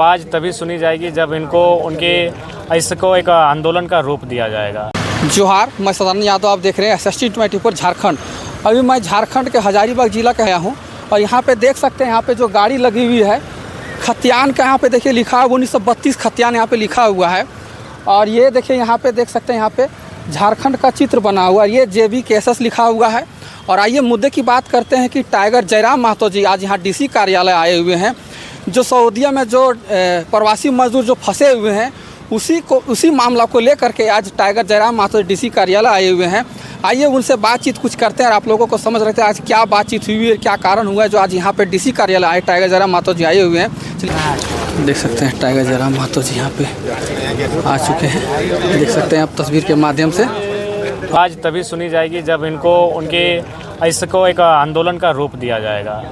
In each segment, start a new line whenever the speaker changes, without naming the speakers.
आवाज़ तभी सुनी जाएगी जब इनको इसको एक आंदोलन का रूप दिया जाएगा।
जोहार, मैं सदानंद यादव, आप देख रहे हैं SST24 झारखंड। अभी मैं झारखंड के हजारीबाग ज़िला का आया हूँ और यहाँ पे देख सकते हैं, यहाँ पे जो गाड़ी लगी हुई है खतियान का, यहाँ पे देखिए लिखा है 1932 खतियान यहाँ पे लिखा हुआ है। और ये देखिए यहाँ पे देख सकते हैं, यहाँ पे झारखंड का चित्र बना हुआ है, ये JBKSS लिखा हुआ है। और आइए मुद्दे की बात करते हैं कि टाइगर जयराम महतो जी आज यहाँ DC कार्यालय आए हुए हैं। जो सऊदीया में जो प्रवासी मजदूर जो फंसे हुए हैं उसी मामला को लेकर के आज टाइगर जयराम महतो DC कार्यालय आए हुए हैं। आइए उनसे बातचीत कुछ करते हैं और आप लोगों को समझ रहे थे आज क्या बातचीत हुई है, क्या कारण हुआ है जो आज यहाँ पे DC कार्यालय आए टाइगर जयराम महतो जी आए हुए हैं। चलिए देख सकते हैं टाइगर जयराम महतो जी यहाँ पे आ चुके हैं, देख सकते हैं आप तस्वीर के माध्यम से।
आज तभी सुनी जाएगी जब इसको एक आंदोलन का रूप दिया जाएगा,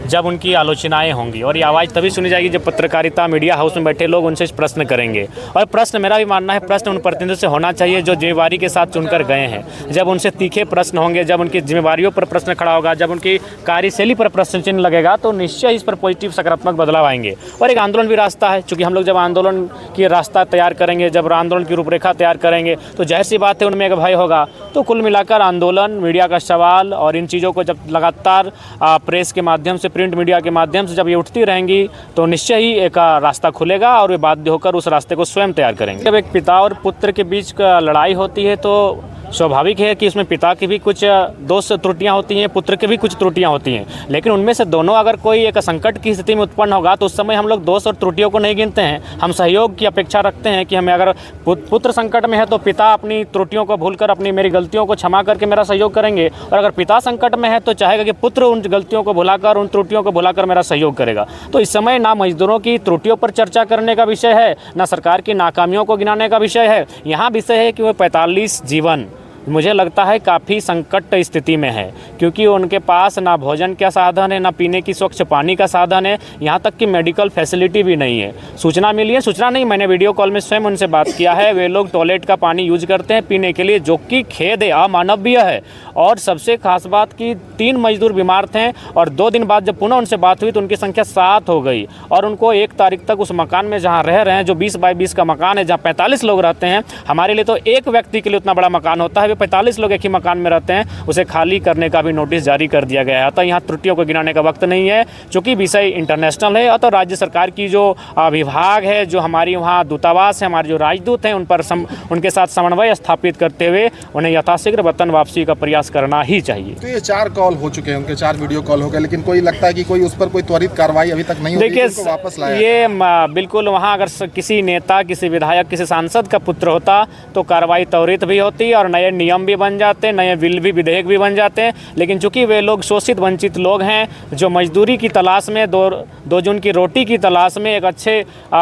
जब उनकी आलोचनाएं होंगी। और ये आवाज़ तभी सुनी जाएगी जब पत्रकारिता मीडिया हाउस में बैठे लोग उनसे प्रश्न करेंगे। और प्रश्न, मेरा भी मानना है, प्रश्न उन प्रतिनिधियों से होना चाहिए जो जिम्मेवारी के साथ चुनकर गए हैं। जब उनसे तीखे प्रश्न होंगे, जब उनकी जिम्मेवारियों पर प्रश्न खड़ा होगा, जब उनकी कार्यशैली पर प्रश्न चिन्ह लगेगा, तो निश्चय इस पर पॉजिटिव सकारात्मक बदलाव आएंगे। और एक आंदोलन भी रास्ता है, चूँकि हम लोग जब आंदोलन की रास्ता तैयार करेंगे, जब आंदोलन की रूपरेखा तैयार करेंगे, तो जाहिर सी बात है उनमें एक भय होगा। तो कुल मिलाकर आंदोलन, मीडिया का सवाल और इन चीज़ों को जब लगातार प्रेस के माध्यम से, प्रिंट मीडिया के माध्यम से जब ये उठती रहेंगी तो निश्चय ही एक रास्ता खुलेगा और वे बाध्य होकर उस रास्ते को स्वयं तैयार करेंगे। जब एक पिता और पुत्र के बीच का लड़ाई होती है तो स्वाभाविक है कि उसमें पिता की भी कुछ दोष त्रुटियां होती हैं, पुत्र की भी कुछ त्रुटियां होती हैं। लेकिन उनमें से दोनों अगर कोई एक संकट की स्थिति में उत्पन्न होगा तो उस समय हम लोग दोष और त्रुटियों को नहीं गिनते हैं, हम सहयोग की अपेक्षा रखते हैं कि हमें अगर पुत्र संकट में है तो पिता अपनी त्रुटियों को भूलकर मेरी गलतियों को क्षमा करके मेरा सहयोग करेंगे, और अगर पिता संकट में है तो चाहेगा कि पुत्र उन गलतियों को भुलाकर, उन त्रुटियों को भुलाकर मेरा सहयोग करेगा। तो इस समय ना मजदूरों की त्रुटियों पर चर्चा करने का विषय है, ना सरकार की नाकामियों को गिनाने का विषय है। यहाँ विषय है कि वो 45 जीवन मुझे लगता है काफ़ी संकट स्थिति में है, क्योंकि उनके पास ना भोजन का साधन है, ना पीने की स्वच्छ पानी का साधन है, यहाँ तक कि मेडिकल फैसिलिटी भी नहीं है। सूचना मिली है, सूचना नहीं, मैंने वीडियो कॉल में स्वयं उनसे बात किया है, वे लोग टॉयलेट का पानी यूज करते हैं पीने के लिए, जो कि खेद है, अमानवीय है। और सबसे खास बात कि 3 मजदूर बीमार थे और 2 दिन बाद जब पुनः उनसे बात हुई तो उनकी संख्या 7 हो गई। और उनको 1 तारीख तक उस मकान में जहाँ रह रहे हैं, जो 20 बाई 20 का मकान है, जहाँ 45 लोग रहते हैं, हमारे लिए तो एक व्यक्ति के लिए उतना बड़ा मकान होता है, 45 लोग एक ही मकान में रहते हैं, उसे खाली करने का भी नोटिस जारी कर दिया गया है। अतः यहाँ त्रुटियों को गिनाने का वक्त नहीं है, चूँकि विषय इंटरनेशनल है। अतः राज्य सरकार की जो विभाग है, जो हमारी वहाँ दूतावास है, हमारे जो राजदूत हैं, उनके साथ समन्वय स्थापित करते हुए उन्हें यथाशीघ्र वतन वापसी का प्रयास करना ही चाहिए।
तो ये 4 कॉल हो चुके हैं, उनके 4 वीडियो कॉल हो गए, लेकिन कोई लगता है कि कोई उस पर कोई त्वरित कार्रवाई अभी तक नहीं हुई,
देखिए
वापस लाया।
ये बिल्कुल, वहाँ अगर किसी नेता, किसी विधायक, किसी सांसद का पुत्र होता तो कार्रवाई त्वरित भी होती और नए नियम भी बन जाते, नए बिल भी, विधेयक भी बन जाते हैं। लेकिन चूंकि वे लोग शोषित वंचित लोग हैं, जो मजदूरी की तलाश में, दो जून की रोटी की तलाश में एक अच्छे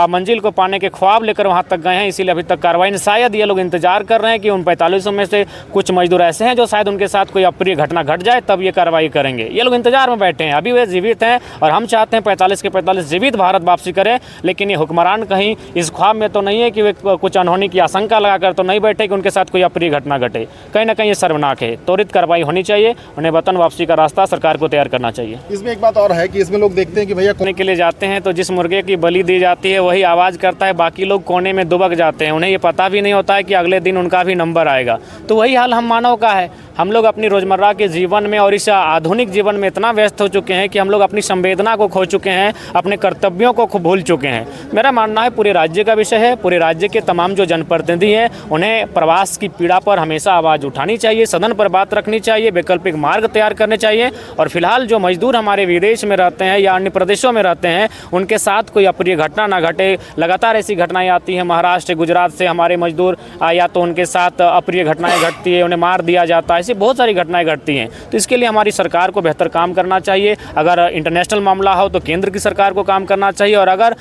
मंजिल को पाने के ख्वाब लेकर वहाँ तक गए हैं, इसीलिए अभी तक कार्रवाई नहीं। शायद ये लोग इंतजार कर रहे हैं कि उन 45 में से कुछ मजदूर ऐसे हैं जो शायद उनके साथ कोई अप्रिय घटना घट जाए, तब ये कार्रवाई करेंगे। ये लोग इंतजार में बैठे हैं, अभी वे जीवित हैं और हम चाहते हैं 45 के 45 जीवित भारत वापसी करें। लेकिन ये हुक्मरान कहीं इस ख्वाब में तो नहीं है कि वे कुछ अनहोनी की आशंका लगाकर तो नहीं बैठे कि उनके साथ कोई अप्रिय घटना घटे। कहीं ना कहीं ये शर्मनाक है। त्वरित कार्रवाई होनी चाहिए, उन्हें वतन वापसी का रास्ता सरकार को तैयार करना चाहिए।
इसमें एक बात और है कि इसमें लोग देखते हैं कि भैया
कोने के लिए जाते हैं तो जिस मुर्गे की बलि दी जाती है वही आवाज़ करता है, बाकी लोग कोने में दुबक जाते हैं, उन्हें ये पता भी नहीं होता है कि अगले दिन उनका भी नंबर आएगा। तो वही हाल हम मानव का है। हम लोग अपनी रोज़मर्रा के जीवन में और इस आधुनिक जीवन में इतना व्यस्त हो चुके हैं कि हम लोग अपनी संवेदना को खो चुके हैं, अपने कर्तव्यों को भूल चुके हैं। मेरा मानना है पूरे राज्य का विषय है, पूरे राज्य के तमाम जो जनप्रतिनिधि हैं उन्हें प्रवास की पीड़ा पर हमेशा आवाज़ उठानी चाहिए, सदन पर बात रखनी चाहिए, वैकल्पिक मार्ग तैयार करने चाहिए। और फिलहाल जो मजदूर हमारे विदेश में रहते हैं या अन्य प्रदेशों में रहते हैं, उनके साथ कोई अप्रिय घटना ना घटे। लगातार ऐसी घटनाएं आती हैं, महाराष्ट्र, गुजरात से हमारे मजदूर या तो उनके साथ अप्रिय घटनाएं घटती है, उन्हें मार दिया जाता है, ऐसी बहुत सारी घटनाएं घटती हैं। तो इसके लिए हमारी सरकार को बेहतर काम करना चाहिए। अगर इंटरनेशनल मामला हो तो केंद्र की सरकार को काम करना चाहिए, और अगर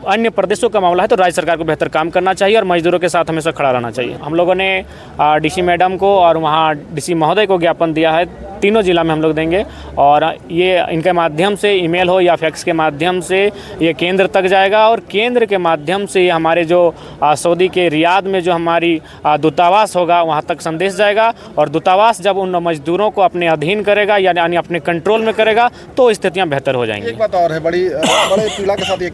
अन्य प्रदेशों का मामला है तो राज्य सरकार को बेहतर काम करना चाहिए और मजदूरों के साथ हमेशा खड़ा रहना चाहिए। हम लोगों ने DC मैडम को और वहाँ DC महोदय को ज्ञापन दिया है, तीनों जिला में हम लोग देंगे, और ये इनके माध्यम से ईमेल हो या फैक्स के माध्यम से ये केंद्र तक जाएगा, और केंद्र के माध्यम से हमारे जो सऊदी के रियाद में जो हमारी दूतावास होगा वहाँ तक संदेश जाएगा। और दूतावास जब उन मजदूरों को अपने अधीन करेगा यानी अपने कंट्रोल में करेगा तो स्थितियाँ बेहतर हो जाएंगी।
एक बात और है, बड़े पीड़ा के साथ ये